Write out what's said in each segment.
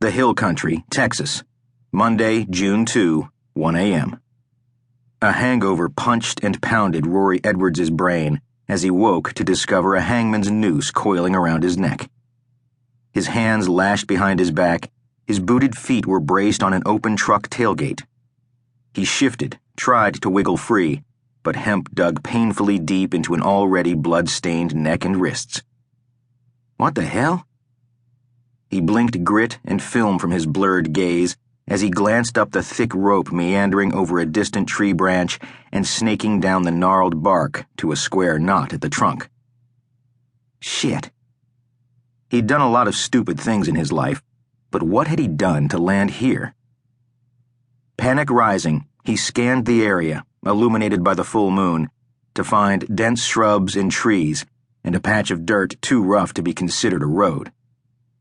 The Hill Country, Texas. Monday, June 2, 1 a.m. A hangover punched and pounded Rory Edwards's brain as he woke to discover a hangman's noose coiling around his neck. His hands lashed behind his back, his booted feet were braced on an open truck tailgate. He shifted, tried to wiggle free, but hemp dug painfully deep into an already blood-stained neck and wrists. What the hell? He blinked grit and film from his blurred gaze as he glanced up the thick rope meandering over a distant tree branch and snaking down the gnarled bark to a square knot at the trunk. Shit. He'd done a lot of stupid things in his life, but what had he done to land here? Panic rising, he scanned the area, illuminated by the full moon, to find dense shrubs and trees and a patch of dirt too rough to be considered a road.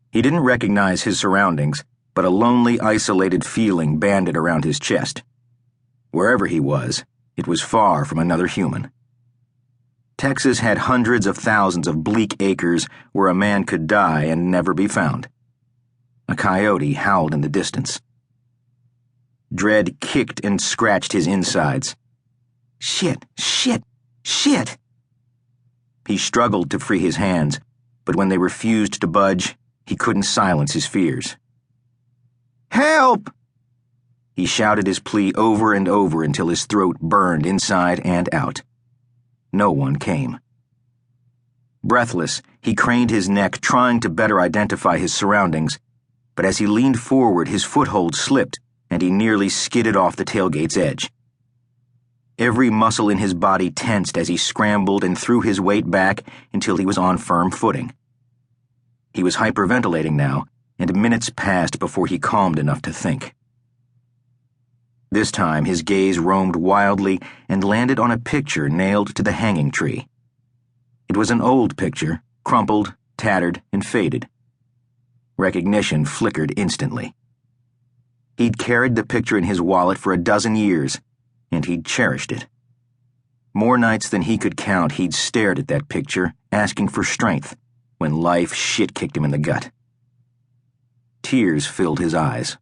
He didn't recognize his surroundings, but a lonely, isolated feeling banded around his chest. Wherever he was, it was far from another human. Texas had hundreds of thousands of bleak acres where a man could die and never be found. A coyote howled in the distance. Dread kicked and scratched his insides. Shit! He struggled to free his hands, but when they refused to budge, he couldn't silence his fears. Help! He shouted his plea over and over until his throat burned inside and out. No one came. Breathless, he craned his neck, trying to better identify his surroundings, but as he leaned forward, his foothold slipped, and he nearly skidded off the tailgate's edge. Every muscle in his body tensed as he scrambled and threw his weight back until he was on firm footing. He was hyperventilating now, and minutes passed before he calmed enough to think. This time his gaze roamed wildly and landed on a picture nailed to the hanging tree. It was an old picture, crumpled, tattered, and faded. Recognition flickered instantly. He'd carried the picture in his wallet for 12 years, and he'd cherished it. More nights than he could count, he'd stared at that picture, asking for strength, when life shit-kicked him in the gut. Tears filled his eyes.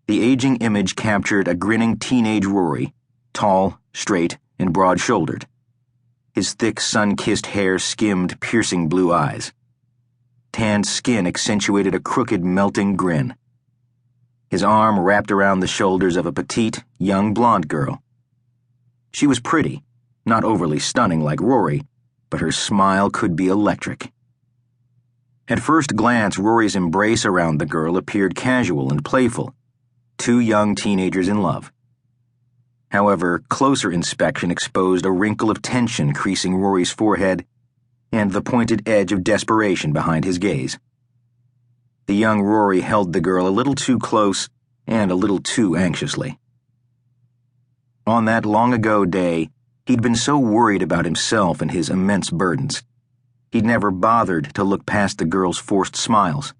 The aging image captured a grinning teenage Rory, tall, straight, and broad-shouldered. His thick, sun-kissed hair skimmed piercing blue eyes. Tanned skin accentuated a crooked, melting grin. His arm wrapped around the shoulders of a petite, young blonde girl. She was pretty, not overly stunning like Rory, but her smile could be electric. At first glance, Rory's embrace around the girl appeared casual and playful, two young teenagers in love. However, closer inspection exposed a wrinkle of tension creasing Rory's forehead and the pointed edge of desperation behind his gaze. The young Rory held the girl a little too close and a little too anxiously. On that long-ago day, he'd been so worried about himself and his immense burdens. He'd never bothered to look past the girl's forced smiles.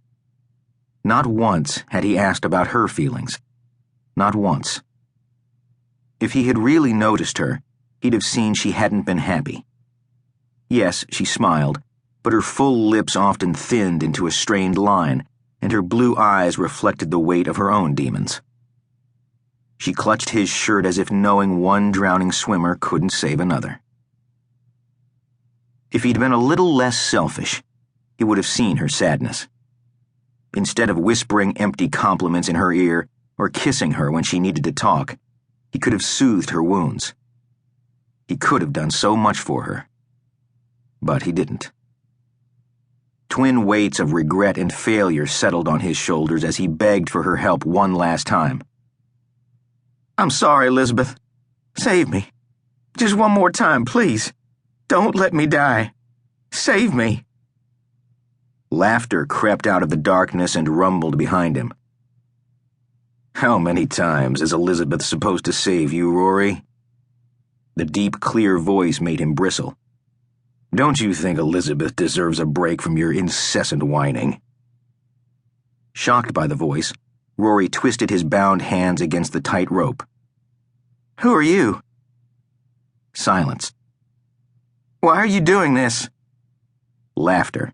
Not once had he asked about her feelings. Not once. If he had really noticed her, he'd have seen she hadn't been happy. Yes, she smiled, but her full lips often thinned into a strained line, and her blue eyes reflected the weight of her own demons. She clutched his shirt as if knowing one drowning swimmer couldn't save another. If he'd been a little less selfish, he would have seen her sadness. Instead of whispering empty compliments in her ear or kissing her when she needed to talk, he could have soothed her wounds. He could have done so much for her. But he didn't. Twin weights of regret and failure settled on his shoulders as he begged for her help one last time. I'm sorry, Elizabeth. Save me. Just one more time, please. Don't let me die. Save me. Laughter crept out of the darkness and rumbled behind him. How many times is Elizabeth supposed to save you, Rory? The deep, clear voice made him bristle. Don't you think Elizabeth deserves a break from your incessant whining? Shocked by the voice, Rory twisted his bound hands against the tight rope. Who are you? Silence. Why are you doing this? Laughter.